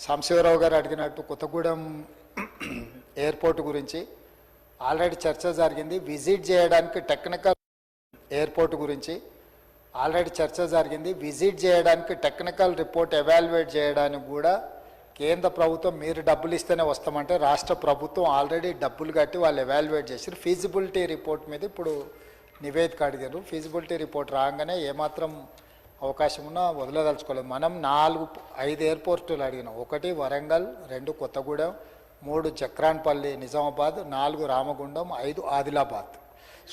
సాంబశివరావు గారు అడిగినట్టు కొత్తగూడెం ఎయిర్పోర్ట్ గురించి ఆల్రెడీ చర్చ జరిగింది. విజిట్ చేయడానికి టెక్నికల్ రిపోర్ట్ ఎవాల్యుయేట్ చేయడానికి కూడా కేంద్ర ప్రభుత్వం మీరు డబ్బులు ఇస్తేనే వస్తామంటే రాష్ట్ర ప్రభుత్వం ఆల్రెడీ డబ్బులు కట్టి వాళ్ళు ఎవాల్యుయేట్ చేశారు. ఫీజిబిలిటీ రిపోర్ట్ మీద ఇప్పుడు నివేదిక అడిగారు. ఫీజిబిలిటీ రిపోర్ట్ రాగానే ఏమాత్రం అవకాశం ఉన్నా వదలదలుచుకోలేదు. మనం 4-5 ఎయిర్పోర్టులు అడిగినాం. 1 వరంగల్, 2 కొత్తగూడెం, 3 చక్రాన్పల్లి నిజామాబాద్, 4 రామగుండం, 5 ఆదిలాబాద్.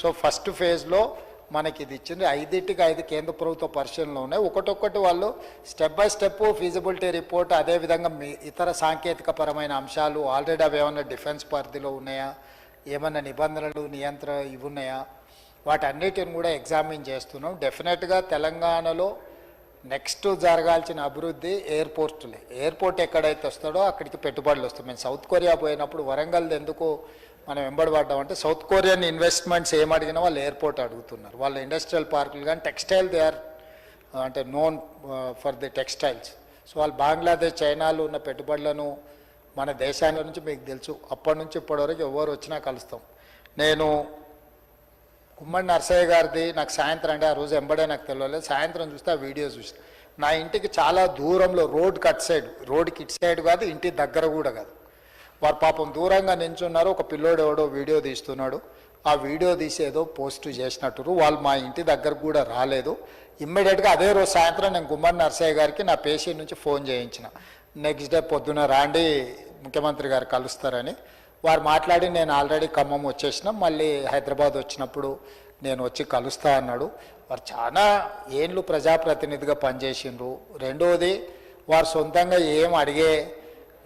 సో ఫస్ట్ ఫేజ్లో మనకి ఇది ఇచ్చింది. 5 కేంద్ర ప్రభుత్వ పరిశీలనలో ఉన్నాయి. ఒక్కొక్కటి వాళ్ళు step by step feasibility report, అదేవిధంగా ఇతర సాంకేతిక పరమైన అంశాలు ఆల్రెడీ అవి ఏమన్నా డిఫెన్స్ పరిధిలో ఉన్నాయా, ఏమన్నా నిబంధనలు ఇవి ఉన్నాయా, వాటన్నిటిని కూడా ఎగ్జామిన్ చేస్తున్నాం. డెఫినెట్గా తెలంగాణలో నెక్స్ట్ జరగాల్సిన అభివృద్ధి ఎయిర్పోర్టులే. ఎయిర్పోర్ట్ ఎక్కడైతే వస్తాడో అక్కడికి పెట్టుబడులు వస్తాయి. మేము సౌత్ కొరియా పోయినప్పుడు వరంగల్ ఎందుకు మనం వెంబడబడ్డామంటే సౌత్ కొరియన్ ఇన్వెస్ట్మెంట్స్ ఏమడిగినా వాళ్ళు ఎయిర్పోర్ట్ అడుగుతున్నారు. వాళ్ళ ఇండస్ట్రియల్ పార్కులు కానీ టెక్స్టైల్ దే ఆర్ అంటే known for the textiles. So వాళ్ళు బంగ్లాదేశ్, చైనాలో ఉన్న పెట్టుబడులను మన దేశాల నుంచి మీకు తెలుసు, అప్పటి నుంచి ఇప్పటివరకు ఎవరు వచ్చినా కలుస్తాం. నేను గుమ్మడి నరసయ్య గారిది నాకు సాయంత్రం అంటే ఆ రోజు ఎంబడే నాకు తెలియలేదు, సాయంత్రం చూస్తే ఆ వీడియో చూసిన నా ఇంటికి చాలా దూరంలో రోడ్కి ఇటు సైడ్ కాదు, ఇంటి దగ్గర కూడా కాదు. వారు పాపం దూరంగా నించున్నారు. ఒక పిల్లోడు ఎవడో వీడియో తీస్తున్నాడు. ఆ వీడియో తీసి ఏదో పోస్ట్ చేసినట్టు వాళ్ళు మా ఇంటి దగ్గరకు కూడా రాలేదు. ఇమ్మీడియట్గా అదే రోజు సాయంత్రం నేను గుమ్మడి నరసయ్య గారికి నా పేషెంట్ నుంచి ఫోన్ చేయించిన. నెక్స్ట్ డే పొద్దున రాండి ముఖ్యమంత్రి గారు కలుస్తారని. వారు మాట్లాడి నేను ఆల్రెడీ ఖమ్మం వచ్చేసిన, మళ్ళీ హైదరాబాద్ వచ్చినప్పుడు నేను వచ్చి కలుస్తా అన్నాడు. వారు చాలా ఏండ్లు ప్రజాప్రతినిధిగా పనిచేసిండ్రు. రెండవది వారు సొంతంగా ఏం అడిగే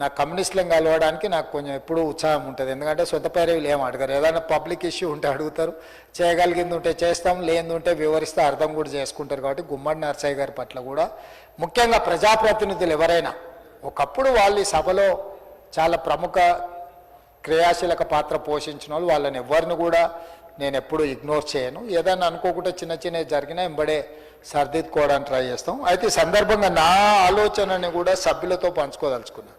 నాకు కమ్యూనిస్టులను కలవడానికి నాకు కొంచెం ఎప్పుడూ ఉత్సాహం ఉంటుంది. ఎందుకంటే సొంత పేరులు ఏం అడగరు. ఏదైనా పబ్లిక్ ఇష్యూ ఉంటే అడుగుతారు, చేయగలిగింది ఉంటే చేస్తాం, లేనిది ఉంటే వివరిస్తే అర్థం కూడా చేసుకుంటారు. కాబట్టి గుమ్మడి నరసయ్య గారి పట్ల కూడా ముఖ్యంగా ప్రజాప్రతినిధులు ఎవరైనా ఒకప్పుడు వాళ్ళు ఈ సభలో చాలా ప్రముఖ క్రియాశీలక పాత్ర పోషించిన వాళ్ళని ఎవరిని కూడా నేను ఎప్పుడు ఇగ్నోర్ చేయను. ఏదైనా అనుకోకుండా చిన్న జరిగినా ఎంబడే సర్దిద్దుకోవడానికి ట్రై చేస్తాం. అయితే ఈ సందర్భంగా నా ఆలోచనని కూడా సభ్యులతో పంచుకోదలుచుకున్నాను.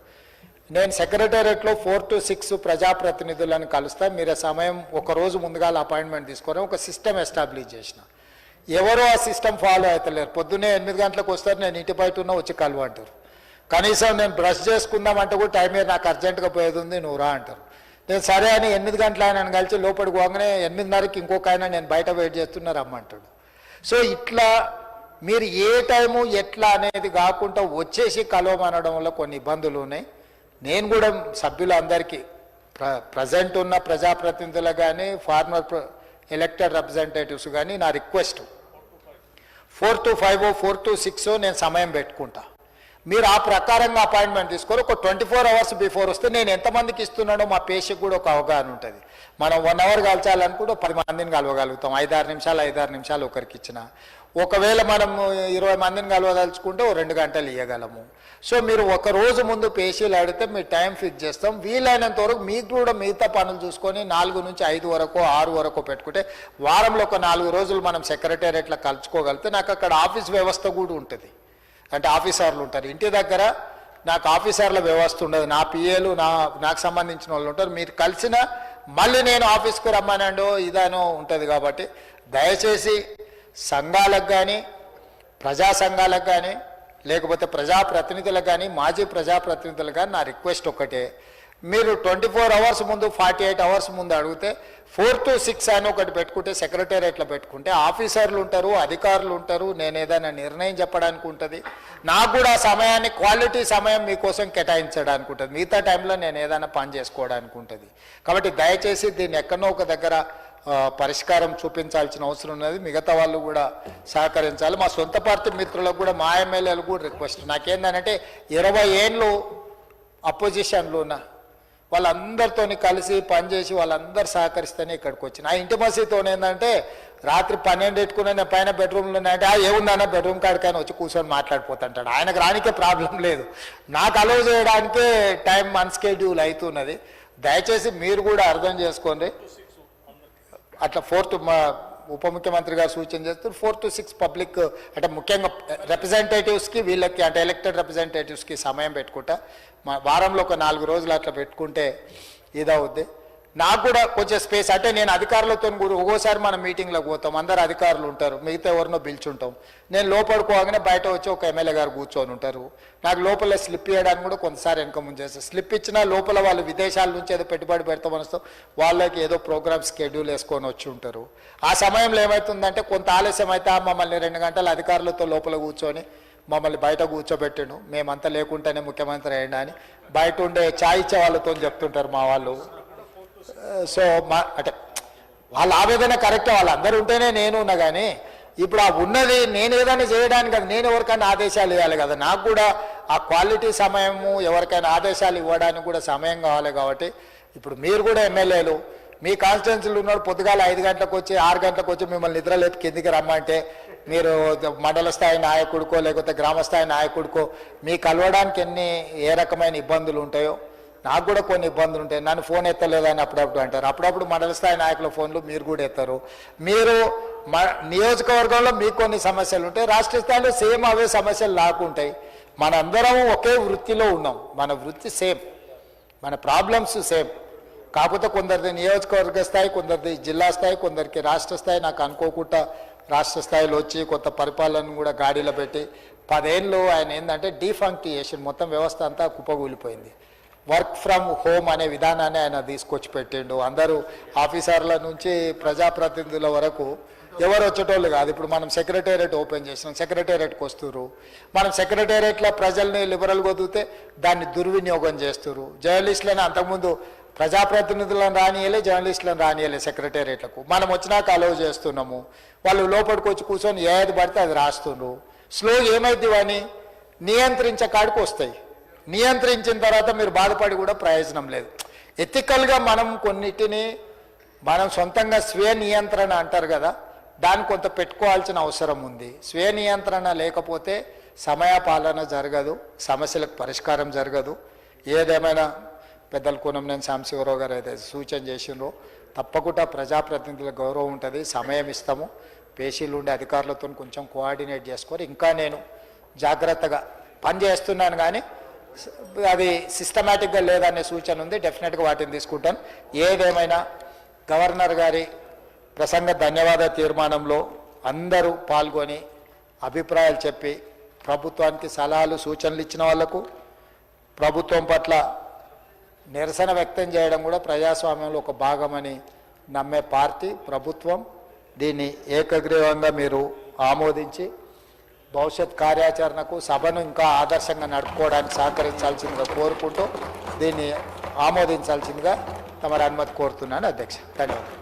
నేను సెక్రటేరియట్లో 4 to 6 ప్రజాప్రతినిధులను కలుస్తా. మీరు సమయం ఒకరోజు ముందుగా అపాయింట్మెంట్ తీసుకొని ఒక సిస్టమ్ ఎస్టాబ్లిష్ చేసిన. ఎవరో ఆ సిస్టమ్ ఫాలో అవుతలేరు. పొద్దున్నే 8 గంటలకు వస్తారు, నేను ఇంటి బయట ఉన్న వచ్చి కలువ అంటారు. కనీసం నేను బ్రష్ చేసుకుందామంటే కూడా టైం మీద నాకు అర్జెంటుగా పోయేది ఉంది, నువ్వు రా అంటారు. నేను సరే అని 8 గంటల ఆయన కలిసి లోపలికి పోగానే 8:30కి ఇంకొక ఆయన నేను బయట వెయిట్ చేస్తున్నా రమ్మంటాడు. సో ఇట్లా మీరు ఏ టైము ఎట్లా అనేది కాకుండా వచ్చేసి కలవమనడం వల్ల కొన్ని ఇబ్బందులు ఉన్నాయి. నేను కూడా సభ్యులందరికీ ప్రజెంట్ ఉన్న ప్రజాప్రతినిధులు కానీ ఫార్మర్ ఎలక్టెడ్ రిప్రజెంటేటివ్స్ కానీ నా రిక్వెస్ట్ 4 to 5 4 to 6 నేను సమయం పెట్టుకుంటా. మీరు ఆ ప్రకారంగా అపాయింట్మెంట్ తీసుకొని ఒక 24 hours బిఫోర్ వస్తే నేను ఎంతమందికి ఇస్తున్నానో మా పేషెంట్ కూడా ఒక అవగాహన ఉంటుంది. మనం 1 hour కలచాలనుకుంటే 10 మందిని కలవగలుగుతాం. 5-6 నిమిషాలు ఒకరికి ఇచ్చిన. ఒకవేళ మనం 20 మందిని కలవదలుచుకుంటే 2 గంటలు ఇవ్వగలము. సో మీరు ఒక రోజు ముందు పేషీలు అడిగితే మీరు టైం ఫిక్స్ చేస్తాం. వీలైనంత వరకు మీకు కూడా మిగతా పనులు చూసుకొని 4 నుంచి 5 వరకు 6 వరకు పెట్టుకుంటే వారంలో ఒక 4 రోజులు మనం సెక్రటేరియట్లో కలుసుకోగలిగితే నాకు అక్కడ ఆఫీస్ వ్యవస్థ కూడా ఉంటుంది. అంటే ఆఫీసర్లు ఉంటారు ఇంటి దగ్గర, నాకు ఆఫీసర్ల వ్యవస్థ ఉండదు. నా పిఏలు నాకు సంబంధించిన వాళ్ళు ఉంటారు. మీరు కలిసిన మళ్ళీ నేను ఆఫీస్కు రమ్మనండో ఇదానో ఉంటుంది. కాబట్టి దయచేసి సంఘాలకు కానీ ప్రజా సంఘాలకు కానీ లేకపోతే ప్రజాప్రతినిధులకు కానీ మాజీ ప్రజాప్రతినిధులకు కానీ నా రిక్వెస్ట్ ఒకటే, మీరు 24 hours ముందు 48 hours ముందు అడిగితే 4 to 6 అని ఒకటి పెట్టుకుంటే సెక్రటేరియట్లో పెట్టుకుంటే ఆఫీసర్లు ఉంటారు, అధికారులు ఉంటారు. నేను ఏదైనా నిర్ణయం చెప్పడానికి ఉంటుంది. నాకు కూడా సమయాన్ని క్వాలిటీ సమయం మీకోసం కేటాయించడానికి ఉంటుంది. మిగతా టైంలో నేను ఏదైనా పని చేసుకోవడానికి ఉంటుంది. కాబట్టి దయచేసి దీన్ని ఎక్కడో ఒక దగ్గర పరిష్కారం చూపించాల్సిన అవసరం ఉన్నది. మిగతా వాళ్ళు కూడా సహకరించాలి. మా సొంత పార్టీ మిత్రులకు కూడా మా ఎమ్మెల్యేలు కూడా రిక్వెస్ట్, నాకేందనంటే 20 ఏళ్ళు అపోజిషన్లో ఉన్న వాళ్ళందరితో కలిసి పనిచేసి వాళ్ళందరూ సహకరిస్తేనే ఇక్కడికి వచ్చిన. ఆ ఇంటిమసీతో ఏంటంటే రాత్రి 12 పెట్టుకునే నేను పైన బెడ్రూమ్లో అంటే ఏముందన్న బెడ్రూమ్ కాడికైనా వచ్చి కూర్చొని మాట్లాడిపోతుంటాడు. ఆయనకు రానికే ప్రాబ్లం లేదు, నాకు అలౌ చేయడానికే టైం అన్స్కెడ్యూల్ అవుతున్నది. దయచేసి మీరు కూడా అర్థం చేసుకోండి. అట్లా 4 మా ఉప ముఖ్యమంత్రి గారు సూచన చేస్తారు 4 to 6 పబ్లిక్ అంటే ముఖ్యంగా రిప్రజెంటేటివ్స్కి వీళ్ళకి అంటే ఎలక్టెడ్ రిప్రజెంటేటివ్స్కి సమయం పెట్టుకుంటా వారంలో ఒక 4 రోజులు అట్లా పెట్టుకుంటే ఇదవుద్ది. నాకు కూడా కొంచెం స్పేస్ అంటే నేను అధికారులతో కూడా ఒక్కోసారి మనం మీటింగ్లోకి పోతాం, అందరు అధికారులు ఉంటారు, మిగతా ఎవరినో పిలుచుంటాం. నేను లోపడుకోగానే బయట వచ్చి ఒక ఎమ్మెల్యే గారు కూర్చొని ఉంటారు. నాకు లోపల స్లిప్ ఇవ్వడానికి కూడా కొంతసారి వెనక ముందు చేస్తారు. స్లిప్ ఇచ్చినా లోపల వాళ్ళు విదేశాల నుంచి ఏదో పెట్టుబడి పెడతామని వస్తాం, వాళ్ళకి ఏదో ప్రోగ్రామ్ షెడ్యూల్ వేసుకొని వచ్చి ఉంటారు. ఆ సమయంలో ఏమవుతుందంటే కొంత ఆలస్యం అయితే మమ్మల్ని 2 గంటలు అధికారులతో లోపల కూర్చొని మమ్మల్ని బయట కూర్చోబెట్టాను, మేమంతా లేకుంటేనే ముఖ్యమంత్రి అయ్యండి అని బయట ఉండే ఛాయ్ ఇచ్చే వాళ్ళతో చెప్తుంటారు మా వాళ్ళు. సో అంటే వాళ్ళ ఆవేదన కరెక్ట్, వాళ్ళందరూ ఉంటేనే నేను ఉన్నా. కానీ ఇప్పుడు ఆ ఉన్నది నేను ఏదైనా చేయడానికి కదా, నేను ఎవరికైనా ఆదేశాలు ఇవ్వాలి కదా, నాకు కూడా ఆ క్వాలిటీ సమయము ఎవరికైనా ఆదేశాలు ఇవ్వడానికి కూడా సమయం కావాలి. కాబట్టి ఇప్పుడు మీరు కూడా ఎమ్మెల్యేలు, మీ కాన్స్టిట్యున్సీలు ఉన్నాడు పొద్దుగాల 5 గంటలకు వచ్చి 6 గంటలకు వచ్చి మిమ్మల్ని నిద్రలేపి కిందికి రమ్మంటే మీరు మండల స్థాయి నాయకుడికో లేకపోతే గ్రామ స్థాయి నాయకుడికో మీకు కలవడానికి ఏ రకమైన ఇబ్బందులు ఉంటాయో నాకు కూడా కొన్ని ఇబ్బందులు ఉంటాయి. నన్ను ఫోన్ ఎత్తలేదని అప్పుడప్పుడు అంటారు. అప్పుడప్పుడు మండల స్థాయి నాయకుల ఫోన్లు మీరు కూడా ఎత్తారు. మీరు నియోజకవర్గంలో మీకు కొన్ని సమస్యలు ఉంటాయి, రాష్ట్ర స్థాయిలో సేమ్ అవే సమస్యలు లాక్కుంటాయి. మనందరం ఒకే వృత్తిలో ఉన్నాం, మన వృత్తి సేమ్, మన ప్రాబ్లమ్స్ సేమ్. కాకపోతే కొందరిది నియోజకవర్గ స్థాయి, కొందరిది జిల్లా స్థాయి, కొందరికి రాష్ట్ర స్థాయి. నాకు అనుకోకుండా రాష్ట్ర స్థాయిలో వచ్చి కొత్త పరిపాలన కూడా గాడిలో పెట్టి 10 ఏళ్ళు ఆయన ఏంటంటే డీఫంక్టియేషన్, మొత్తం వ్యవస్థ అంతా కుప్పగూలిపోయింది. వర్క్ ఫ్రమ్ హోమ్ అనే విధానాన్ని ఆయన తీసుకొచ్చి పెట్టిండు. అందరూ ఆఫీసర్ల నుంచి ప్రజాప్రతినిధుల వరకు ఎవరు వచ్చేటోళ్ళు కాదు. ఇప్పుడు మనం సెక్రటేరియట్ ఓపెన్ చేసినాం, సెక్రటేరియట్కి వస్తున్నారు. మనం సెక్రటేరియట్లో ప్రజల్ని లిబరల్గా వదిలితే దాన్ని దుర్వినియోగం చేస్తున్నారు. జర్నలిస్టులను అంతకుముందు ప్రజాప్రతినిధులను రానియలే, జర్నలిస్టులను రానియలే సెక్రటేరియట్లకు. మనం వచ్చినాక అలవ్ చేస్తున్నాము. వాళ్ళు లోపలికి వచ్చి కూర్చొని ఏది పడితే అది రాస్తున్నారు. స్లోగా ఏమైంది అని నియంత్రించే కాడికి వస్తాయి. నియంత్రించిన తర్వాత మీరు బాధపడి కూడా ప్రయోజనం లేదు. ఎథికల్గా మనం కొన్నిటిని మనం సొంతంగా స్వీయ నియంత్రణ అంటారు కదా, దాన్ని కొంత పెట్టుకోవాల్సిన అవసరం ఉంది. స్వీయ నియంత్రణ లేకపోతే సమయపాలన జరగదు, సమస్యలకు పరిష్కారం జరగదు. ఏదేమైనా పెద్దల కూనంనేని సాంబశివరావు గారు అయితే సూచన చేసినారో తప్పకుండా ప్రజాప్రతినిధుల గౌరవం ఉంటుంది, సమయం ఇస్తాము. పేషీలు ఉండే అధికారులతో కొంచెం కోఆర్డినేట్ చేసుకొని ఇంకా నేను జాగ్రత్తగా పనిచేస్తున్నాను. కానీ అది సిస్టమేటిక్గా లేదనే సూచన ఉంది. డెఫినెట్గా వాటిని తీసుకుంటాను. ఏదేమైనా గవర్నర్ గారి ప్రసంగ ధన్యవాద తీర్మానంలో అందరూ పాల్గొని అభిప్రాయాలు చెప్పి ప్రభుత్వానికి సలహాలు సూచనలు ఇచ్చిన వాళ్లకు, ప్రభుత్వం పట్ల నిరసన వ్యక్తం చేయడం కూడా ప్రజాస్వామ్యంలో ఒక భాగమని నమ్మే పార్టీ ప్రభుత్వం. దీన్ని ఏకగ్రీవంగా మీరు ఆమోదించి భవిష్యత్ కార్యాచరణకు సభను ఇంకా ఆదర్శంగా నడుపుకోవడానికి సహకరించాల్సిందిగా కోరుకుంటూ దీన్ని ఆమోదించాల్సిందిగా తమరి అనుమతి కోరుతున్నాను అధ్యక్ష. ధన్యవాదాలు.